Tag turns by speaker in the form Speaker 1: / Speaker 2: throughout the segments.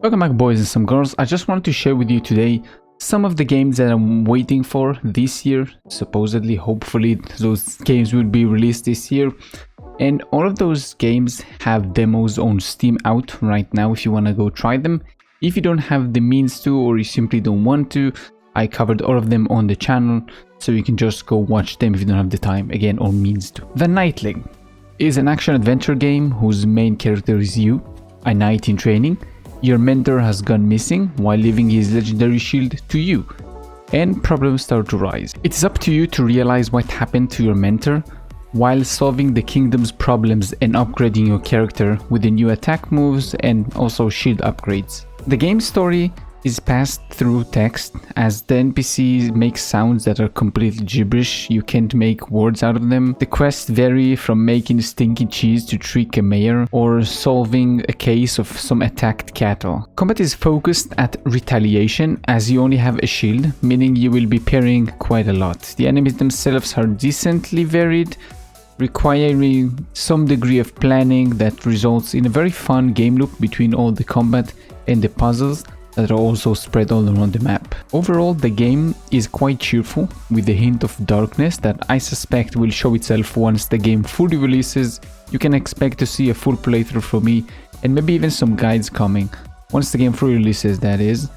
Speaker 1: Welcome back, boys and some girls. I just wanted to share with you today some of the games that I'm waiting for this year. Supposedly, hopefully those games will be released this year, and all of those games have demos on Steam out right now if you want to go try them. If you don't have the means to, or you simply don't want to, I covered all of them on the channel, so you can just go watch them if you don't have the time, again, or means to. The Knightling is an action-adventure game whose main character is you, a knight in training. Your mentor has gone missing while leaving his legendary shield to you, and problems start to rise. It is up to you to realize what happened to your mentor while solving the kingdom's problems and upgrading your character with the new attack moves and also shield upgrades. The game's story is passed through text, as the NPCs make sounds that are completely gibberish. You can't make words out of them. The quests vary from making stinky cheese to trick a mayor or solving a case of some attacked cattle. Combat is focused at retaliation, as you only have a shield, meaning you will be parrying quite a lot. The enemies themselves are decently varied, requiring some degree of planning that results in a very fun game loop between all the combat and the puzzles that are also spread all around the map. Overall, the game is quite cheerful, with a hint of darkness that I suspect will show itself once the game fully releases. You can expect to see a full playthrough from me, and maybe even some guides coming, once the game fully releases, that is.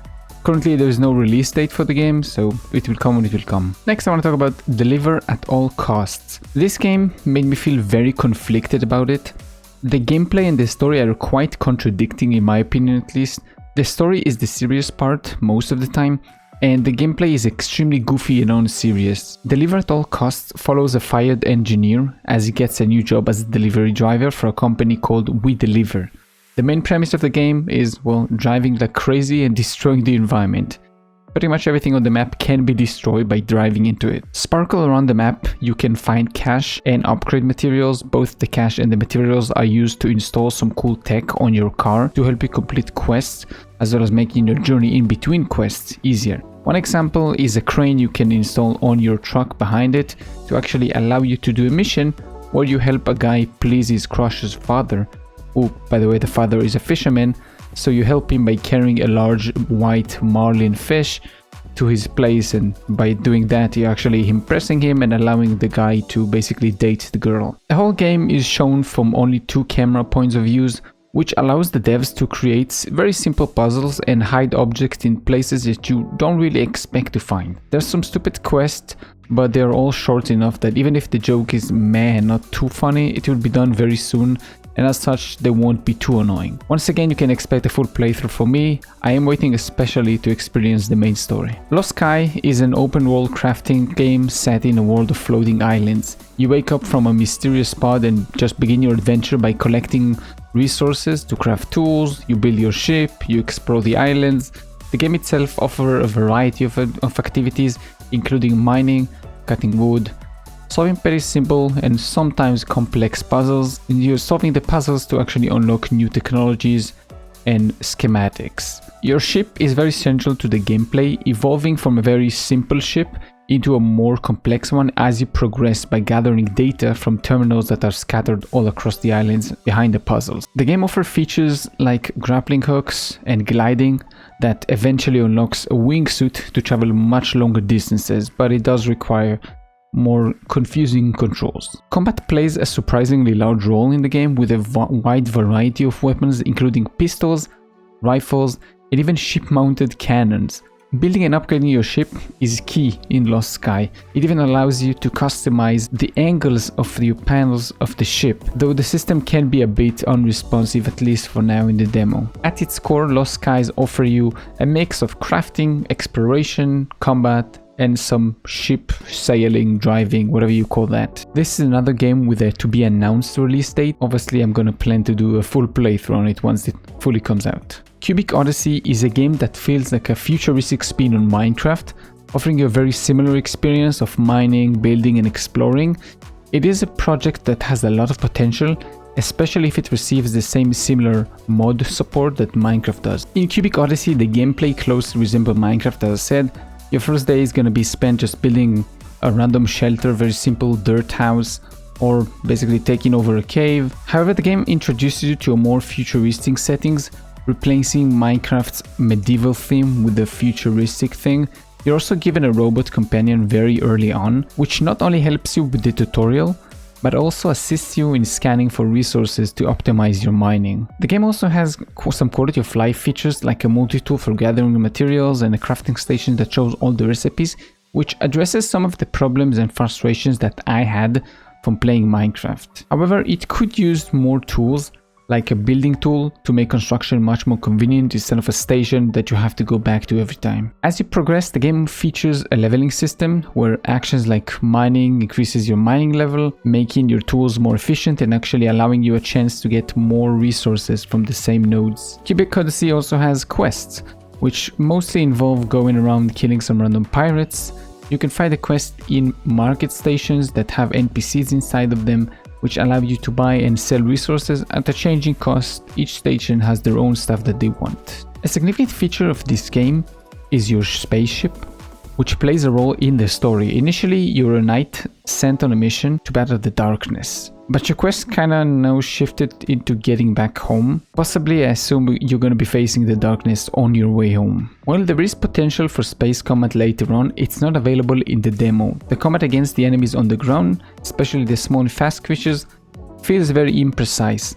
Speaker 1: Currently there is no release date for the game, so it will come when it will come. Next I want to talk about Deliver at All Costs. This game made me feel very conflicted about it. The gameplay and the story are quite contradicting, in my opinion at least. The story is the serious part most of the time, and the gameplay is extremely goofy and unserious. Deliver at All Costs follows a fired engineer as he gets a new job as a delivery driver for a company called We Deliver. The main premise of the game is, well, driving like crazy and destroying the environment. Pretty much everything on the map can be destroyed by driving into it. Sparkle around the map, you can find cash and upgrade materials. Both the cash and the materials are used to install some cool tech on your car to help you complete quests, as well as making your journey in between quests easier. One example is a crane you can install on your truck behind it to actually allow you to do a mission where you help a guy please his crush's father. Oh, by the way, the father is a fisherman, so you help him by carrying a large white marlin fish to his place, and by doing that you're actually impressing him and allowing the guy to basically date the girl. The whole game is shown from only 2 camera points of views, which allows the devs to create very simple puzzles and hide objects in places that you don't really expect to find. There's some stupid quests, but they're all short enough that even if the joke is meh and not too funny, it will be done very soon, and as such they won't be too annoying. Once again, you can expect a full playthrough from me. I am waiting especially to experience the main story. Lost Sky is an open world crafting game set in a world of floating islands. You wake up from a mysterious pod and just begin your adventure by collecting resources to craft tools. You build your ship, you explore the islands. The game itself offers a variety of activities, including mining, cutting wood, solving very simple and sometimes complex puzzles, and you're solving the puzzles to actually unlock new technologies and schematics. Your ship is very central to the gameplay, evolving from a very simple ship into a more complex one as you progress by gathering data from terminals that are scattered all across the islands behind the puzzles. The game offers features like grappling hooks and gliding that eventually unlocks a wingsuit to travel much longer distances, but it does require more confusing controls. Combat plays a surprisingly large role in the game, with a wide variety of weapons including pistols, rifles, and even ship-mounted cannons. Building and upgrading your ship is key in Lost Sky. It even allows you to customize the angles of the panels of the ship, though the system can be a bit unresponsive, at least for now in the demo. At its core, Lost Skies offer you a mix of crafting, exploration, combat, and some ship sailing, driving, whatever you call that. This is another game with a to be announced release date. Obviously I'm gonna plan to do a full playthrough on it once it fully comes out. Cubic Odyssey is a game that feels like a futuristic spin on Minecraft, offering you a very similar experience of mining, building and exploring. It is a project that has a lot of potential, especially if it receives the same similar mod support that Minecraft does. In Cubic Odyssey, the gameplay closely resembles Minecraft, as I said. Your first day is going to be spent just building a random shelter, very simple dirt house, or basically taking over a cave. However, the game introduces you to a more futuristic settings replacing Minecraft's medieval theme with a futuristic thing. You're also given a robot companion very early on, which not only helps you with the tutorial, but also assists you in scanning for resources to optimize your mining. The game also has some quality of life features like a multi-tool for gathering materials and a crafting station that shows all the recipes, which addresses some of the problems and frustrations that I had from playing Minecraft. However, it could use more tools like a building tool to make construction much more convenient instead of a station that you have to go back to every time. As you progress, the game features a leveling system where actions like mining increases your mining level, making your tools more efficient and actually allowing you a chance to get more resources from the same nodes. Quebec Odyssey also has quests, which mostly involve going around killing some random pirates. You can find a quest in market stations that have NPCs inside of them, which allow you to buy and sell resources at a changing cost. Each station has their own stuff that they want. A significant feature of this game is your spaceship, which plays a role in the story. Initially, you're a knight sent on a mission to battle the darkness, but your quest kinda now shifted into getting back home. Possibly, I assume you're gonna be facing the darkness on your way home. While there is potential for space combat later on, it's not available in the demo. The combat against the enemies on the ground, especially the small and fast creatures, feels very imprecise,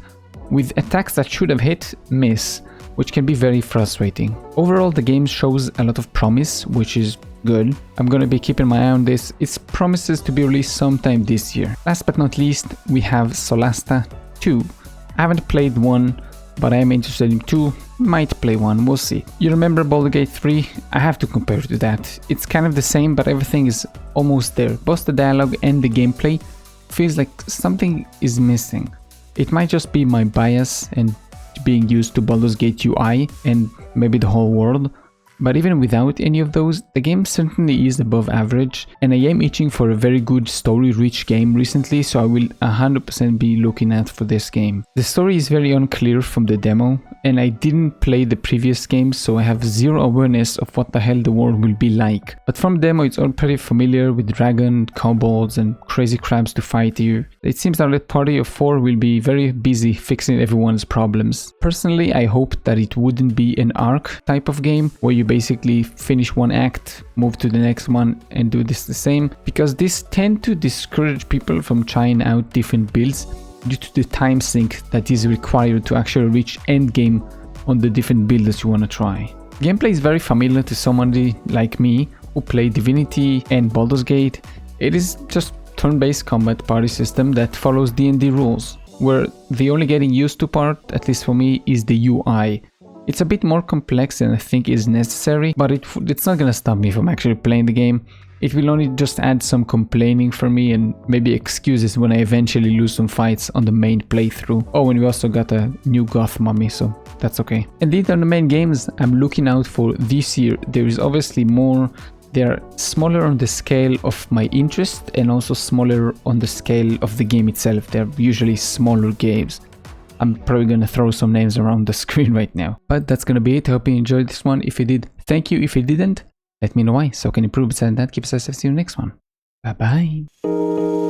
Speaker 1: with attacks that should have hit, miss, which can be very frustrating. Overall, the game shows a lot of promise, which is good. I'm gonna be keeping my eye on this. It promises to be released sometime this year. Last but not least, we have Solasta 2. I haven't played 1, but I am interested in 2. Might play 1, we'll see. You remember Baldur's Gate 3? I have to compare to that. It's kind of the same, but everything is almost there. Both the dialogue and the gameplay feels like something is missing. It might just be my bias and being used to Baldur's Gate UI and maybe the whole world, but even without any of those, the game certainly is above average, and I am itching for a very good story-rich game recently, so I will 100% be looking out for this game. The story is very unclear from the demo, and I didn't play the previous games, so I have zero awareness of what the hell the world will be like. But from demo, it's all pretty familiar with dragon, kobolds, and crazy crabs to fight you. It seems that the party of 4 will be very busy fixing everyone's problems. Personally, I hope that it wouldn't be an arc type of game where you basically finish one act, move to the next one and do this the same, because this tend to discourage people from trying out different builds due to the time sink that is required to actually reach end game on the different builds that you want to try. Gameplay is very familiar to somebody like me who played Divinity and Baldur's Gate. It is just turn-based combat party system that follows D&D rules, where the only getting used to part, at least for me, is the UI. It's a bit more complex than I think is necessary, but it's not gonna stop me from actually playing the game. It will only just add some complaining for me and maybe excuses when I eventually lose some fights on the main playthrough. Oh, and we also got a new goth mummy, so that's okay. And these are the main games I'm looking out for this year. There is obviously more. They're smaller on the scale of my interest and also smaller on the scale of the game itself. They're usually smaller games. I'm probably gonna throw some names around the screen right now. But that's gonna be it. I hope you enjoyed this one. If you did, thank you. If you didn't, let me know why, so I can improve. Besides that, keep us safe. See you next one. Bye bye.